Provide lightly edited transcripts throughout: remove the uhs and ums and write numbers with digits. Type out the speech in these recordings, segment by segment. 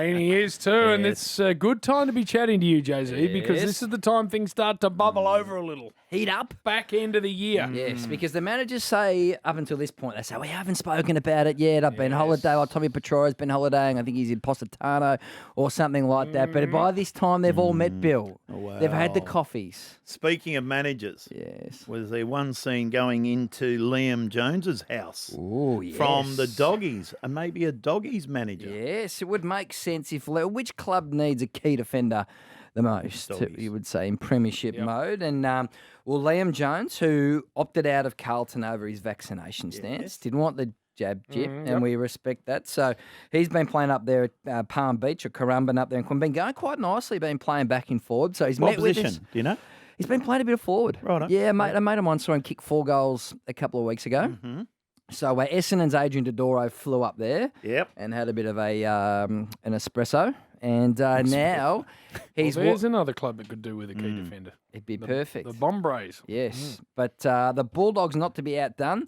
And he is too, and it's a good time to be chatting to you, Jay-Z, because Yes. this is the time things start to bubble over a little. Heat up. Back end of the year. Yes, because the managers say up until this point, they say, we haven't spoken about it yet. I've been holiday, like Tommy Petrora's been holidaying. I think he's in Positano or something like that. But by this time, they've all met Bill. Wow. They've had the coffees. Speaking of managers, Yes. was there one scene going into Liam Jones's house Oh, yes. from the Doggies, and maybe a Doggies manager? Yes, it would make sense if which club needs a key defender the most, Doggies. you would say, in premiership mode. And, Liam Jones, who opted out of Carlton over his vaccination stance, didn't want the jab chip, and we respect that. So he's been playing up there at Palm Beach or Currumbin up there and been going quite nicely, been playing back and forward. So he's What met with position? us. Do you know? He's been playing a bit of forward. Righto. Yeah, mate, a mate of mine saw him kick 4 goals a couple of weeks ago. Mm-hmm. So Essendon's Adrian Dodoro flew up there Yep. and had a bit of an espresso. And now he's... There's another club that could do with a key defender. It'd be perfect. The Bombrays. Yes, but the Bulldogs not to be outdone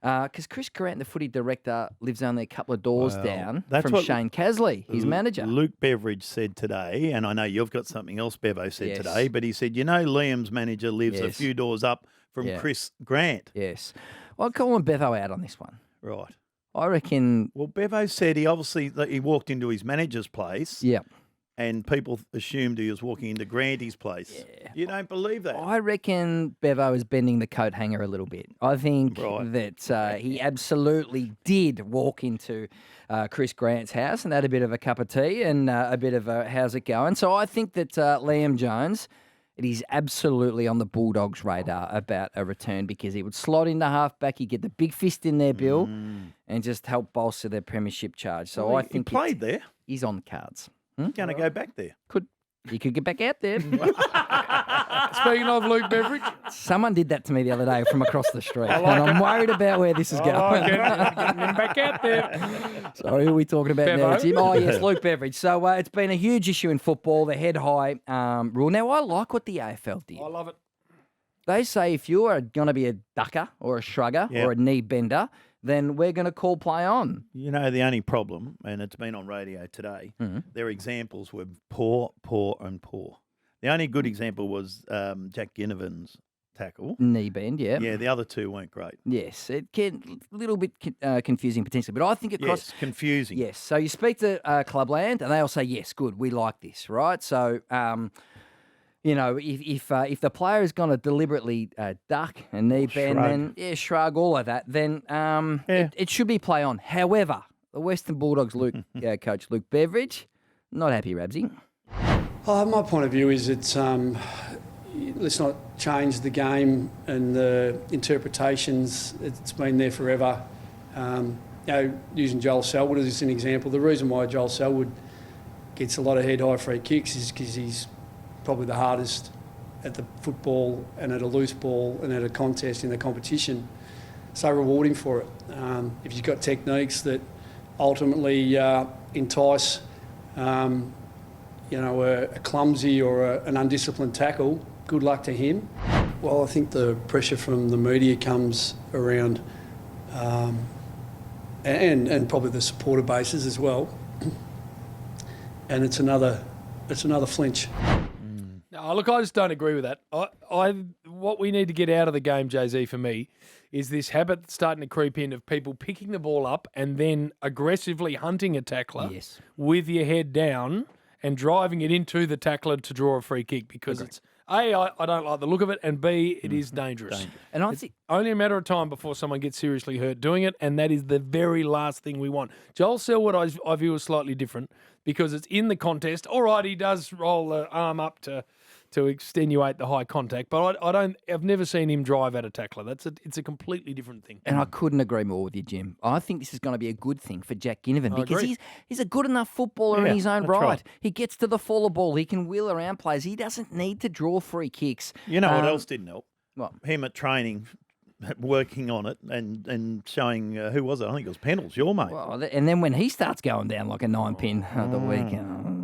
because Chris Grant, the footy director, lives only a couple of doors down that's from what Shane Casley, his manager. Luke Beveridge said today, and I know you've got something else Bevo said Yes. today, but he said, Liam's manager lives a Yes. few doors up from Yeah. Chris Grant. Yes. Well, I'd call him Bevo out on this one. Right. I reckon, Well, Bevo said he walked into his manager's place yeah. and people assumed he was walking into Granty's place. Yeah. You don't believe that? I reckon Bevo is bending the coat hanger a little bit. I think Right. that he absolutely did walk into Chris Grant's house and had a bit of a cup of tea and a bit of a how's it going. So I think that Liam Jones, it is absolutely on the Bulldogs' radar about a return because he would slot into halfback, he'd get the big fist in there, Bill, and just help bolster their premiership charge. So Well, I he think played there. he's on the cards. He's going to go back there. He could get back out there. Speaking of Luke Beveridge, Someone did that to me the other day from across the street, and I'm worried about where this is going. getting him back out there. Sorry, who are we talking about now, Bevo. Jim? Oh, yes, Luke Beveridge. So it's been a huge issue in football, the head-high rule. Now, I like what the AFL did. I love it. They say if you are going to be a ducker or a shrugger Yep. or a knee bender, then we're going to call play on. You know, the only problem, and it's been on radio today, their examples were poor, and poor. The only good example was Jack Ginnivan's tackle. Knee bend, yeah. Yeah, the other two weren't great. Yes, it can a little bit confusing potentially, but I think across... Yes, confusing. Yes, so you speak to Clubland and they all say, yes, good, we like this, right? So, if the player is going to deliberately duck and knee bend, shrug. then shrug, all of that, then it should be play on. However, the Western Bulldogs coach Luke Beveridge, not happy, Rabsy. My point of view is it's let's not change the game and the interpretations. It's been there forever. Using Joel Selwood as an example, the reason why Joel Selwood gets a lot of head-high free kicks is because he's probably the hardest at the football and at a loose ball and at a contest in the competition. So rewarding for it. If you've got techniques that ultimately entice a clumsy or an undisciplined tackle, good luck to him. Well, I think the pressure from the media comes around and probably the supporter bases as well. And it's another flinch. No, look, I just don't agree with that. What we need to get out of the game, Jay-Z, for me, is this habit that's starting to creep in of people picking the ball up and then aggressively hunting a tackler with your head down and driving it into the tackler to draw a free kick because it's, A, I don't like the look of it, and B, it is dangerous. And I It's think only a matter of time before someone gets seriously hurt doing it, and that is the very last thing we want. Joel Selwood, I view as slightly different because it's in the contest. All right, he does roll the arm up to extenuate the high contact, but I've never seen him drive at a tackler. It's a completely different thing. And I couldn't agree more with you, Jim. I think this is going to be a good thing for Jack Ginnivan because he's a good enough footballer in his own that's right. right. He gets to the fuller ball. He can wheel around players. He doesn't need to draw free kicks. You know what else didn't help? What? Him at training, working on it and showing, who was it? I think it was Pendles, your mate. Well, and then when he starts going down like a 9-pin at the weekend.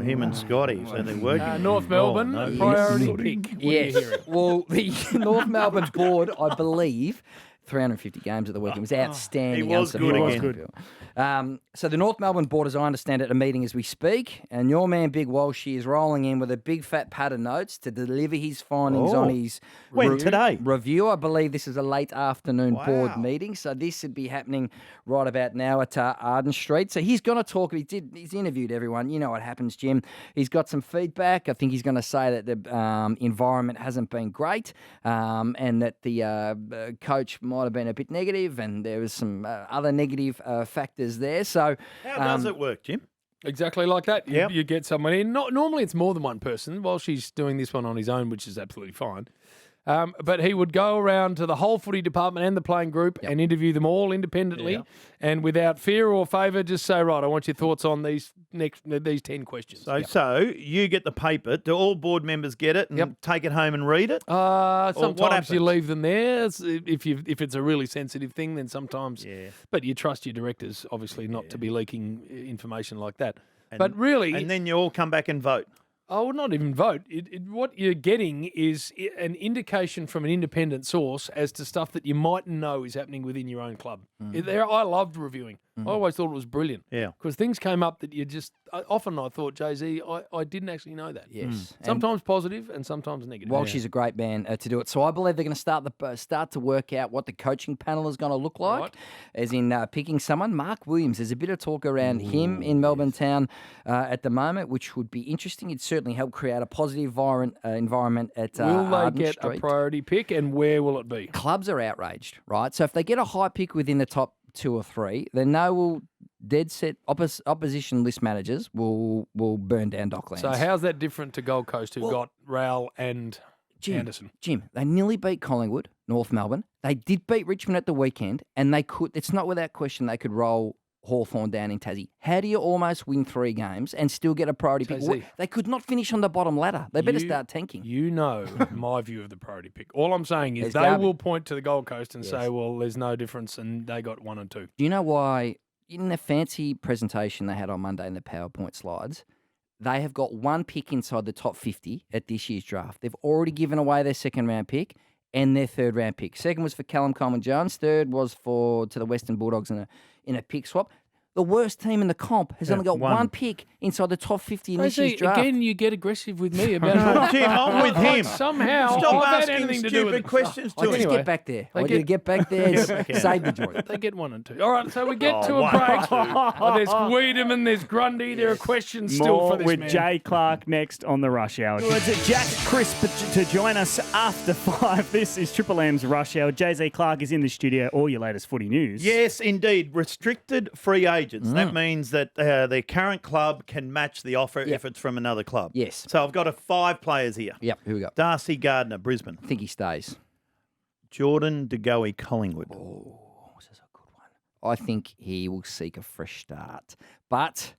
Him and Scotty, so they're working. North Melbourne, no, priority yes. pick. What are you Yes. hearing? Well, the North Melbourne board, I believe, 350 games at the weekend. It was outstanding. He was good unsurprising, again. Bill. So the North Melbourne Board, as I understand it, are meeting as we speak, and your man Big Walshy is rolling in with a big fat pad of notes to deliver his findings on his today? review. I believe this is a late afternoon board Wow. meeting, so this would be happening right about now at Arden Street. So he's going to talk. He's interviewed everyone. You know what happens, Jim. He's got some feedback. I think he's going to say that the environment hasn't been great, and that the coach might have been a bit negative, and there was some other negative factors there. So How does it work, Jim? Exactly like that. Yep. You get someone in. Normally it's more than one person. While she's doing this one on his own, which is absolutely fine. But he would go around to the whole footy department and the playing group and interview them all independently and without fear or favour, just say, right, I want your thoughts on these 10 questions. So you get the paper. Do all board members get it and take it home and read it? Sometimes you leave them there. If it's a really sensitive thing, then sometimes. Yeah. But you trust your directors, obviously, not to be leaking information like that. But really, And then you all come back and vote. I would not even vote. What you're getting is an indication from an independent source as to stuff that you mightn't know is happening within your own club. I loved reviewing. I always thought it was brilliant. Yeah. Because things came up that you just... Often I thought, Jay-Z, I didn't actually know that. yes, Sometimes positive and sometimes negative. Walshy's a great man to do it. So I believe they're going to start to work out what the coaching panel is going to look like, Right. as in picking someone. Mark Williams, there's a bit of talk around him in Melbourne town at the moment, which would be interesting. It'd certainly help create a positive environment at Will they Arden get Street. a priority pick and where will it be? Clubs are outraged, right? So if they get a high pick within the top 2 or 3, then dead set opposition list managers will burn down Docklands. So how's that different to Gold Coast, who got Rowell and Anderson? Jim, they nearly beat Collingwood, North Melbourne. They did beat Richmond at the weekend, and they could. It's not without question they could roll Hawthorn down in Tassie. How do you almost win 3 games and still get a priority pick? Tassie. They could not finish on the bottom ladder. They better start tanking. You know my view of the priority pick. All I'm saying is There's they garbage. will point to the Gold Coast and say, well, there's no difference, and they got 1 and 2. Do you know why? In the fancy presentation they had on Monday in the PowerPoint slides, they have got 1 pick inside the top 50 at this year's draft. They've already given away their 2nd round pick and their 3rd round pick. 2nd was for Callum Coleman-Jones. 3rd was to the Western Bulldogs in a pick swap. The worst team in the comp has only got one pick inside the top 50 in this year's draft. Again, you get aggressive with me about Jim, I'm with him. Somehow, Stop I've had asking anything to do with stupid it. questions I to just him. get back there. I want you to get back there and save the joy. They get 1 and 2. All right, so we get to a 1 break. and 2. There's Wiedemann, there's Grundy. There are questions still More for this with man. Jay Clark next on the Rush Hour. It's Jack Crisp to join us after 5. This is Triple M's Rush Hour. Jay-Z Clark is in the studio. All your latest footy news. Yes, indeed. Restricted free agents. That means that their current club can match the offer if it's from another club. Yes. So I've got 5 players here. Yep, who we got? Darcy Gardner, Brisbane. I think he stays. Jordan De Goey, Collingwood. This is a good one. I think he will seek a fresh start. But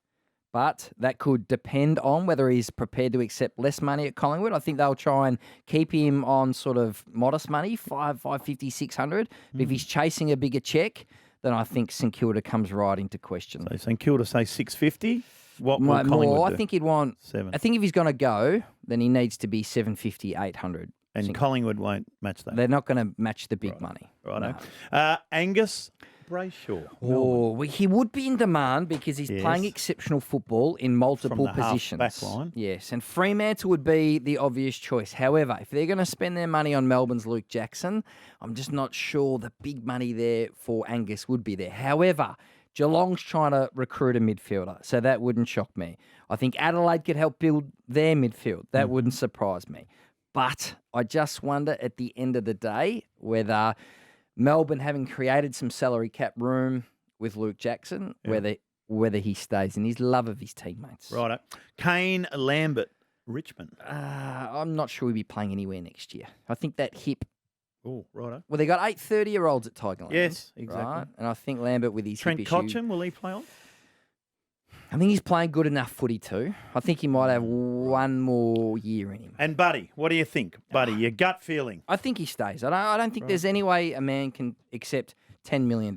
that could depend on whether he's prepared to accept less money at Collingwood. I think they'll try and keep him on sort of modest money, 550, 600. But if he's chasing a bigger check, then I think St Kilda comes right into question. So St Kilda say 650. What will More, Collingwood do? I think he'd want 7. I think if he's going to go, then he needs to be 750, 800. And Collingwood won't match that. They're not going to match the big money. Righto. No. Angus Brayshaw. He would be in demand because he's playing exceptional football in multiple From the positions. half back line. Yes, and Fremantle would be the obvious choice. However, if they're going to spend their money on Melbourne's Luke Jackson, I'm just not sure the big money there for Angus would be there. However, Geelong's trying to recruit a midfielder, so that wouldn't shock me. I think Adelaide could help build their midfield. That wouldn't surprise me. But I just wonder at the end of the day whether Melbourne, having created some salary cap room with Luke Jackson, whether he stays in his love of his teammates. Righto. Kane Lambert, Richmond. I'm not sure he'll be playing anywhere next year. I think that hip. Oh, righto. Well, they got 8 30-year-olds at Tigerland. Yes, exactly. Right? And I think Lambert with his Trent hip issue, Cotchin, will he play on? I think he's playing good enough footy too. I think he might have one more year in him. And Buddy, what do you think? Buddy, your gut feeling. I think he stays. I don't think there's any way a man can accept $10 million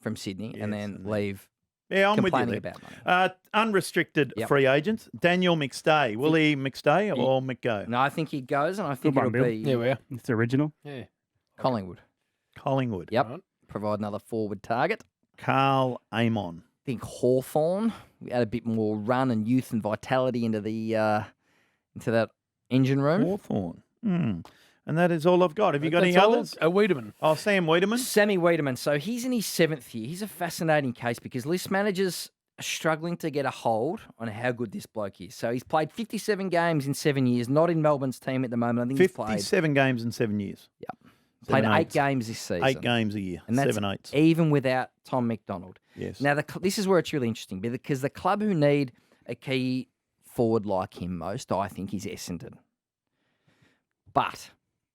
from Sydney and then leave Yeah, I'm with you complaining there. about money. Unrestricted free agents. Daniel McStay. Will he McStay or McGo? No, I think he goes, and I think Good one, it'll Bill. be There we are. It's original. Yeah. Collingwood. Collingwood. Yep. Provide another forward target. Carl Amon. think Hawthorn. We had a bit more run and youth and vitality into that engine room. Hawthorn. And that is all I've got. Have you got any That's all? others? Wiedemann. Oh, Sam Wiedemann. Sammy Wiedemann. So he's in his 7th year. He's a fascinating case because list managers are struggling to get a hold on how good this bloke is. So he's played 57 games in 7 years, not in Melbourne's team at the moment. I think he's played 57 games in 7 years. Yep. Played 7 8 eighths. games this season. 8 games a year. And that's 7 eighths. even without Tom McDonald. Yes. Now, this is where it's really interesting because the club who need a key forward like him most, I think, is Essendon. But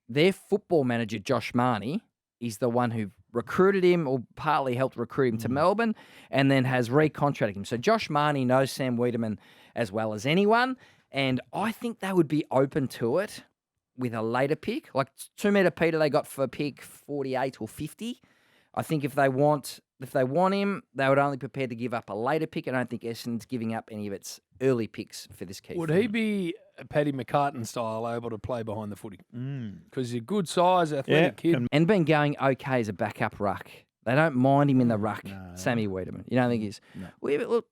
their football manager, Josh Marnie, is the one who recruited him or partly helped recruit him to Melbourne and then has recontracted him. So Josh Marnie knows Sam Wiedemann as well as anyone, and I think they would be open to it with a later pick. Like 2 metre Peter they got for pick 48 or 50. I think if they want him, they would only be prepared to give up a later pick. I don't think Essendon's giving up any of its early picks for this key. Would he be a Paddy McCartan style, able to play behind the footy? Because he's a good size, athletic kid. And been going okay as a backup ruck. They don't mind him in the ruck, Sammy Wiedemann. You don't think he's... No. Well, look,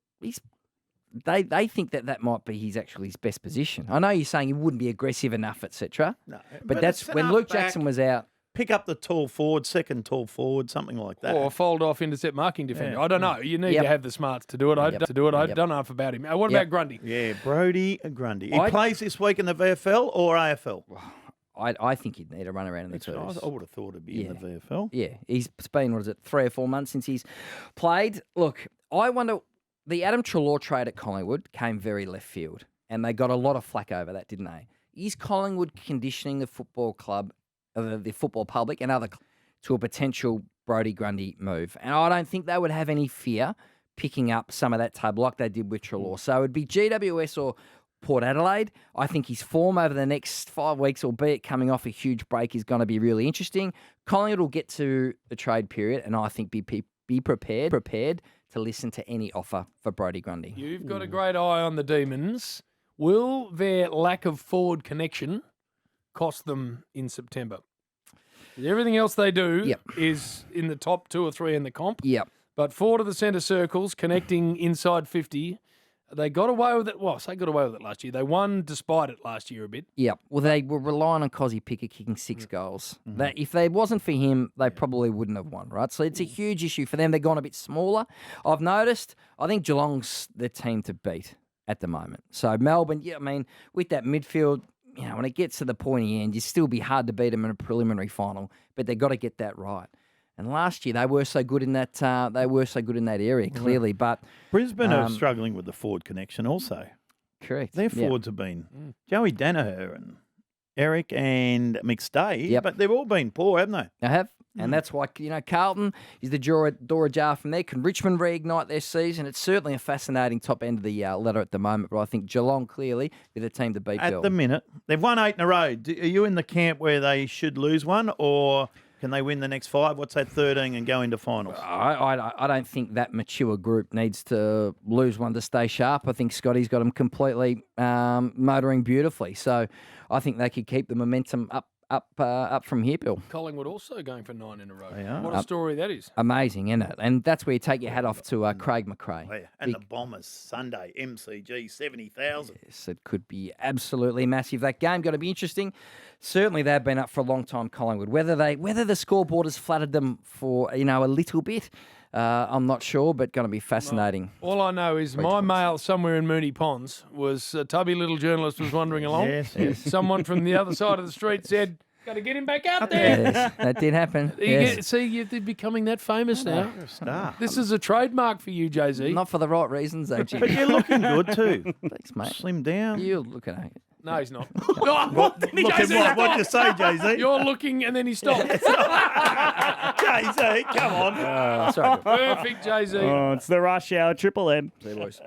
they think that might be his best position. I know you're saying he wouldn't be aggressive enough, etc. No, But that's it's an when up Luke back, Jackson was out. Pick up the tall forward, second tall forward, something like that. Or fold off intercept marking defender. Yeah. I don't know. You need Yep. to have the smarts to do it. I Yep. don't Yep. know enough about him. What Yep. about Grundy? Yeah, Brody and Grundy. He I- plays this week in the VFL or AFL? I think he'd need to run around in the I twos. would have thought it'd be in Yeah. the VFL. Yeah, it's been, 3 or 4 months since he's played. Look, I wonder, the Adam Treloar trade at Collingwood came very left field, and they got a lot of flack over that, didn't they? Is Collingwood conditioning the football club, the football public and other to a potential Brodie Grundy move? And I don't think they would have any fear picking up some of that tab like they did with Treloar. So it'd be GWS or Port Adelaide. I think his form over the next 5 weeks, albeit coming off a huge break, is going to be really interesting. Collingwood will get to the trade period, and I think be prepared to listen to any offer for Brodie Grundy. You've got a great eye on the Demons. Will their lack of forward connection cost them in September? Everything else they do Yep. is in the top 2 or 3 in the comp. Yep. But 4 to the centre circles, connecting inside 50, they got away with it. Well, they got away with it last year. They won despite it last year a bit. Yep. Well, they were relying on Cozzy Picker kicking 6 goals. That if they wasn't for him, they probably wouldn't have won, right? So it's a huge issue for them. They've gone a bit smaller. I've noticed. I think Geelong's the team to beat at the moment. So Melbourne, yeah, I mean, with that midfield, you know, when it gets to the pointy end, you'd still be hard to beat them in a preliminary final, but they've got to get that right. And last year they were so good in that area, clearly. But Brisbane are struggling with the forward connection also. correct, Their yeah. forwards have been Joey Danaher and Eric and McStay, Yep. but they've all been poor, haven't they? They have. And that's why, Carlton is the door ajar from there. Can Richmond reignite their season? It's certainly a fascinating top end of the ladder at the moment, but I think Geelong clearly be the team to beat. At Bill. the minute, they've won 8 in a row. Are you in the camp where they should lose one, or can they win the next 5? What's that, 13, and go into finals? I don't think that mature group needs to lose one to stay sharp. I think Scotty's got them completely motoring beautifully. So I think they could keep the momentum up from here, Bill. Collingwood also going for 9 in a row. They are. What a story that is. Amazing, isn't it? And that's where you take your hat off to Craig McRae. Oh, yeah. And the Bombers, Sunday, MCG, 70,000. Yes, it could be absolutely massive. That game going to be interesting. Certainly, they've been up for a long time, Collingwood. Whether the scoreboard has flattered them for a little bit, I'm not sure, but going to be fascinating. All I know is my mail somewhere in Moonee Ponds was a tubby little journalist was wandering along. Yes. Someone from the other side of the street said, got to get him back out there. Yes, that did happen. Yes. You're becoming that famous now. You're a star. This is a trademark for you, Jay-Z. Not for the right reasons, though, Jim. But you're looking good too. Thanks, mate. Slim down. You're looking at it. No, he's not. Look at what you say, Jay-Z. You're looking and then he stopped. Jay-Z, come on. Sorry. Perfect, Jay-Z. Oh, it's the rush hour, Triple M. See you, boys.